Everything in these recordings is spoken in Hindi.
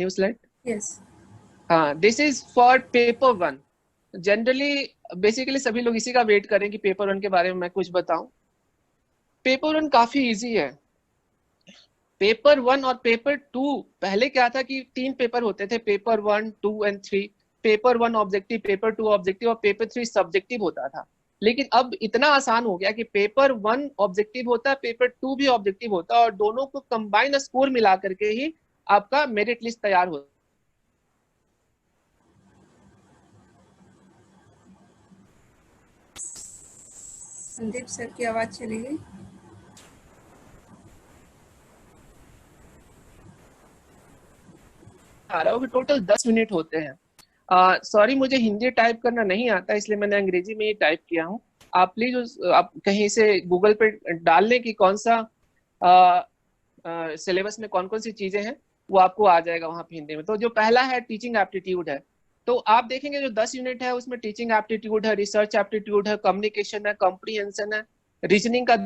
New slide. Yes. हाँ, this is for paper one. Generally basically सभी लोग इसी का वेट करें कि पेपर वन के बारे में मैं कुछ बताऊं। पेपर वन काफी इजी है। पेपर वन और पेपर टू, पहले क्या था कि 3 पेपर होते थे, paper 1, 2 and 3। Paper 1 objective, paper 2 objective और पेपर 3 सब्जेक्टिव होता था। लेकिन अब इतना आसान हो गया कि पेपर 1 ऑब्जेक्टिव होता है, पेपर 2 भी ऑब्जेक्टिव होता है, और दोनों को कंबाइन स्कोर मिला करके ही आपका मेरिट लिस्ट तैयार होता है। संदीप सर की आवाज चली गई। आ रहा हो कि टोटल 10 मिनट होते हैं। सॉरी, मुझे हिंदी टाइप करना नहीं आता, इसलिए मैंने अंग्रेजी में ही टाइप किया हूँ। आप प्लीज आप कहीं से गूगल पे डाल लें कि कौन सा सिलेबस में कौन कौन सी चीजें हैं, वो आपको आ जाएगा वहां पे हिंदी में। तो जो पहला है टीचिंग एप्टीट्यूड है। तो आप देखेंगे जो 10 यूनिट है उसमें टीचिंग एप्टीट्यूड है, रिसर्च एप्टीट्यूड है, कम्युनिकेशन है, कॉम्प्रिहेंशन है, रीजनिंग का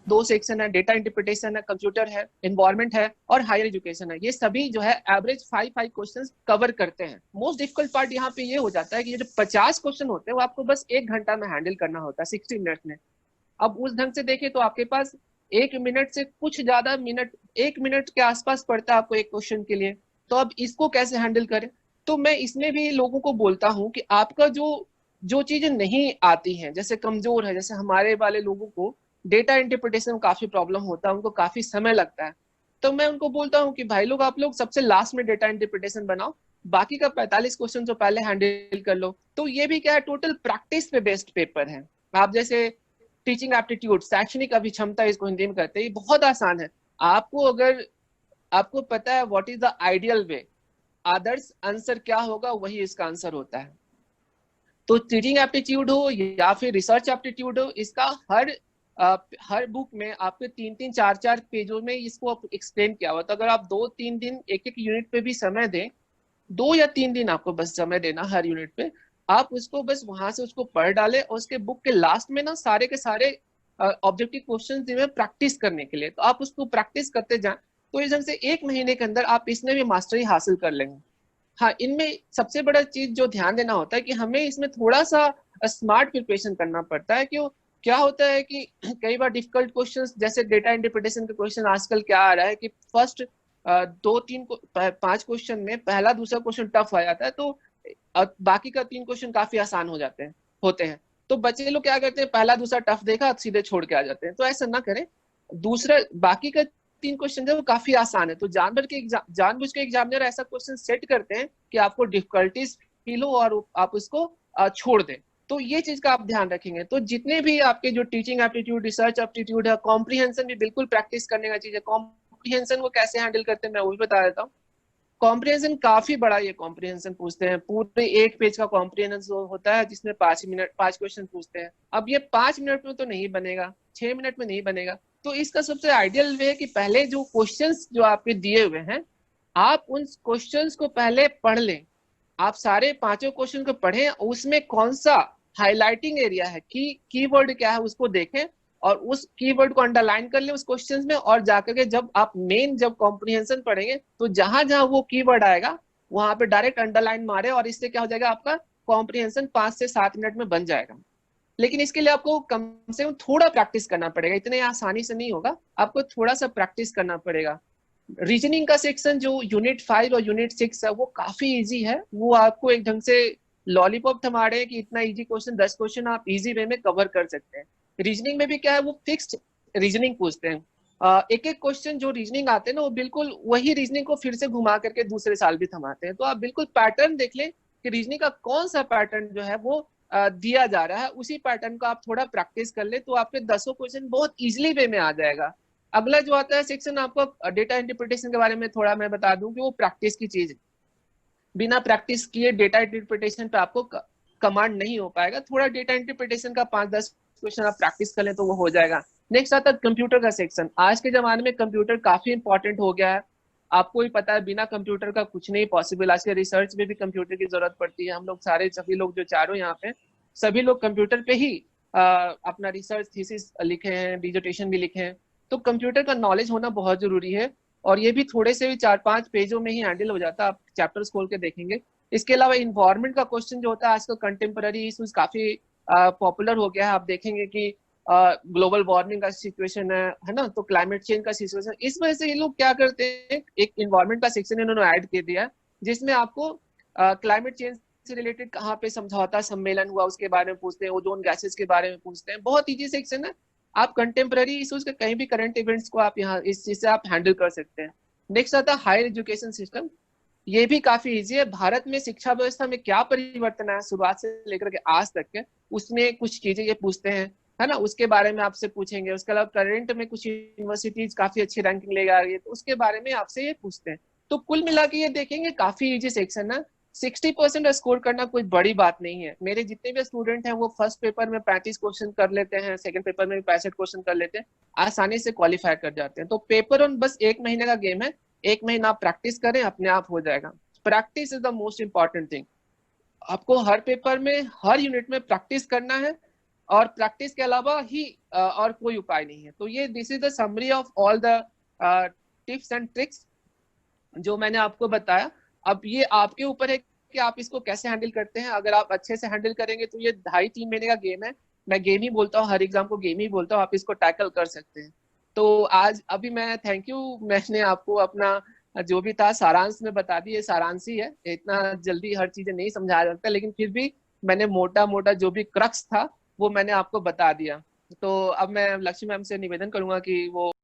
2 सेक्शन है, डेटा इंटरप्रिटेशन है, कंप्यूटर है, एनवायरमेंट है और हायर एजुकेशन है। ये सभी जो है एवरेज 5 क्वेश्चंस कवर करते हैं। मोस्ट डिफिकल्ट पार्ट यहाँ पे ये हो जाता है कि ये जो 50 क्वेश्चन होते हैं वो आपको बस 1 घंटा में हैंडल करना होता है, 60 मिनट में। अब उस ढंग से देखें तो आपके पास 1 मिनट से कुछ ज्यादा मिनट, 1 मिनट के आसपास पड़ता है आपको एक क्वेश्चन के लिए। तो अब इसको कैसे हैंडल करें? तो मैं इसमें भी लोगों को बोलता हूँ कि आपका जो जो चीजें नहीं आती हैं, जैसे कमजोर है, जैसे हमारे वाले लोगों को डेटा इंटरप्रिटेशन में काफी प्रॉब्लम होता है, उनको काफी समय लगता है। तो मैं उनको बोलता हूँ कि भाई लोग, आप लोग सबसे लास्ट में डेटा इंटरप्रिटेशन बनाओ, बाकी का 45 क्वेश्चन जो पहले हैंडल कर लो। तो ये भी क्या है, टोटल प्रैक्टिस पे बेस्ड पेपर है। आप जैसे टीचिंग एप्टीट्यूड, शैक्षणिक अभिक्षमता इसको हिंदी में कहते हैं, ये बहुत आसान है। आपको अगर आपको पता है what is the ideal way, Adarsh answer क्या होगा, वही इसका आंसर होता है। तो टीचिंग एप्टीट्यूड हो या फिर रिसर्च एप्टीट्यूड हो, इसका हर बुक में आपके 3-3, 4-4 पेजों में इसको एक्सप्लेन किया हुआ। तो अगर आप 2-3 दिन एक एक यूनिट पे भी समय दें, 2 या 3 दिन आपको बस समय देना हर यूनिट पे, आप उसको बस वहां से उसको पढ़ डाले, और उसके बुक के लास्ट में ना सारे के सारे ऑब्जेक्टिव क्वेश्चन दिए प्रैक्टिस करने के लिए, तो आप उसको प्रैक्टिस करते जाएं। तो इस ढंग से 1 महीने के अंदर आप इसमें भी मास्टरी हासिल कर लेंगे। हाँ, इनमें सबसे बड़ा चीज जो ध्यान देना होता है कि हमें इसमें थोड़ा सा स्मार्ट प्रिपरेशन करना पड़ता है। क्यों? क्या होता है कि कई बार डिफिकल्ट क्वेश्चंस, जैसे डेटा इंटरप्रिटेशन के क्वेश्चन आजकल क्या आ रहा है कि फर्स्ट 2-3-5 क्वेश्चन में पहला दूसरा क्वेश्चन टफ आ जाता है, तो बाकी का 3 क्वेश्चन काफी आसान हो जाते हैं, होते हैं। तो बच्चे लोग क्या करते हैं, पहला दूसरा टफ देखा सीधे छोड़ के आ जाते हैं। तो ऐसा ना करें, दूसरा बाकी का 3 क्वेश्चन है वो काफी आसान है। तो जानबूझ के एग्जामिनर ऐसा क्वेश्चन सेट करते हैं कि आपको डिफिकल्टीज फील हो और आप उसको छोड़ दें। तो ये चीज का आप ध्यान रखेंगे। तो जितने भी आपके जो टीचिंग एप्टीट्यूड, रिसर्च एप्टीट्यूड है, कॉम्प्रिहेंशन भी बिल्कुल प्रैक्टिस करने का चीज है। कॉम्प्रिहेंशन को कैसे हैंडल करते हैं मैं वो भी बता देता हूँ। कॉम्प्रिहेंशन काफी बड़ा ये कॉम्प्रिहेंशन पूछते हैं, पूरे 1 पेज का कॉम्प्रिहेंशन होता है जिसमें 5 मिनट 5 क्वेश्चन पूछते हैं। अब ये 5 मिनट में तो नहीं बनेगा, 6 मिनट में नहीं बनेगा। तो इसका सबसे आइडियल वे है कि पहले जो क्वेश्चंस जो आपके दिए हुए हैं, आप उन क्वेश्चंस को पहले पढ़ लें। आप सारे 5 क्वेश्चन को पढ़ें, उसमें कौन सा हाईलाइटिंग एरिया है, कीवर्ड क्या है उसको देखें, और उस कीवर्ड को अंडरलाइन कर लें उस क्वेश्चन में। और जाकर के जब कॉम्प्रिहेंशन पढ़ेंगे तो जहां जहां वो कीवर्ड आएगा वहां पे डायरेक्ट अंडरलाइन मारे, और इससे क्या हो जाएगा, आपका कॉम्प्रिहेंशन 5 से 7 मिनट में बन जाएगा। लेकिन इसके लिए आपको कम से कम थोड़ा प्रैक्टिस करना पड़ेगा, इतने आसानी से नहीं होगा, आपको थोड़ा सा प्रैक्टिस करना पड़ेगा। रीजनिंग का सेक्शन जो यूनिट 5 और यूनिट 6 है वो काफी इजी है। वो आपको एक ढंग से लॉलीपॉप थमा रहे हैं कि इतना इजी क्वेश्चन, 10 क्वेश्चन आप इजी वे में कवर कर सकते हैं। रीजनिंग में भी क्या है, वो फिक्स्ड रीजनिंग पूछते हैं। एक एक क्वेश्चन जो रीजनिंग आते हैं ना, वो बिल्कुल वही रीजनिंग को फिर से घुमा करके दूसरे साल भी थमाते हैं। तो आप बिल्कुल पैटर्न देख लें कि रीजनिंग का कौन सा पैटर्न जो है वो दिया जा रहा है, उसी पैटर्न को आप थोड़ा प्रैक्टिस कर ले, तो आपके 10 क्वेश्चन बहुत इजिली वे में आ जाएगा। अगला जो आता है सेक्शन, आपको डेटा इंटरप्रिटेशन के बारे में थोड़ा मैं बता दूं कि वो प्रैक्टिस की चीज है। बिना प्रैक्टिस किए डेटा इंटरप्रिटेशन पे आपको कमांड नहीं हो पाएगा। थोड़ा डेटा इंटरप्रिटेशन का 5-10 क्वेश्चन आप प्रैक्टिस कर लें तो वो हो जाएगा। नेक्स्ट आता है कंप्यूटर का सेक्शन। आज के जमाने में कंप्यूटर काफी इंपॉर्टेंट हो गया है, आपको भी पता है, बिना कंप्यूटर का कुछ नहीं पॉसिबल। आज के रिसर्च में भी कंप्यूटर की जरूरत पड़ती है। हम लोग सारे सभी लोग जो चारों यहाँ पे, सभी लोग कंप्यूटर पे ही अपना रिसर्च थीसिस लिखे हैं, डिजर्टेशन भी लिखे हैं। तो कंप्यूटर का नॉलेज होना बहुत जरूरी है। और ये भी थोड़े से भी 4-5 पेजों में ही हैंडल हो जाता है, आप चैप्टर्स खोल के देखेंगे। इसके अलावा इन्वायरमेंट का क्वेश्चन जो होता है आजकल कंटेम्पररी इशूज काफी पॉपुलर हो गया है। आप देखेंगे कि ग्लोबल वार्मिंग का सिचुएशन है ना, तो क्लाइमेट चेंज का सिचुएशन, इस वजह से ये लोग क्या करते हैं, एक इन्वायरमेंट का सेक्शन इन्होंने ऐड कर दिया है जिसमें आपको क्लाइमेट चेंज से रिलेटेड कहाँ पे समझौता सम्मेलन हुआ उसके बारे में पूछते हैं, ओजोन गैसेस के बारे में पूछते हैं। बहुत इजी सेक्शन है, आप कंटेम्पररी इश्यूज के कहीं भी करंट इवेंट्स को आप यहाँ इस चीज से आप हैंडल कर सकते हैं। नेक्स्ट आता है हायर एजुकेशन सिस्टम। ये भी काफी इजी है। भारत में शिक्षा व्यवस्था में क्या परिवर्तन है शुरुआत से लेकर के आज तक के, उसमें कुछ चीजें ये पूछते हैं, है ना, उसके बारे में आपसे पूछेंगे। उसके अलावा करंट में कुछ यूनिवर्सिटीज काफी अच्छी रैंकिंग ले आ रही है, तो उसके बारे में आपसे ये पूछते हैं। तो कुल मिला के ये देखेंगे काफी इजी सेक्शन है। 60% स्कोर करना कोई बड़ी बात नहीं है। मेरे जितने भी स्टूडेंट हैं वो फर्स्ट पेपर में 35 क्वेश्चन कर लेते हैं, सेकंड पेपर में भी 65 क्वेश्चन कर लेते हैं, आसानी से क्वालिफाई कर जाते हैं। तो पेपर ऑन बस 1 महीने का गेम है, 1 महीना आप प्रैक्टिस करें, अपने आप हो जाएगा। Practice is the most important thing. आपको हर पेपर में हर यूनिट में प्रैक्टिस करना है, और प्रैक्टिस के अलावा ही और कोई उपाय नहीं है। तो ये this is the summary of all the tips and tricks जो मैंने आपको बताया। अब ये आपके ऊपर है कि आप इसको कैसे हैंडल करते हैं। अगर आप अच्छे से हैंडल करेंगे तो ये 2.5-3 महीने का गेम है। मैं गेम ही बोलता हूँ, हर एग्जाम को गेम ही बोलता हूँ, आप इसको टैकल कर सकते हैं। तो आज अभी मैं थैंक यू, मैंने आपको अपना जो भी था सारांश में बता दी। ये सारांश ही है, इतना जल्दी हर चीजें नहीं समझाया जाता, लेकिन फिर भी मैंने मोटा मोटा जो भी क्रक्स था वो मैंने आपको बता दिया। तो अब मैं लक्ष्मी मैम से निवेदन करूंगा कि वो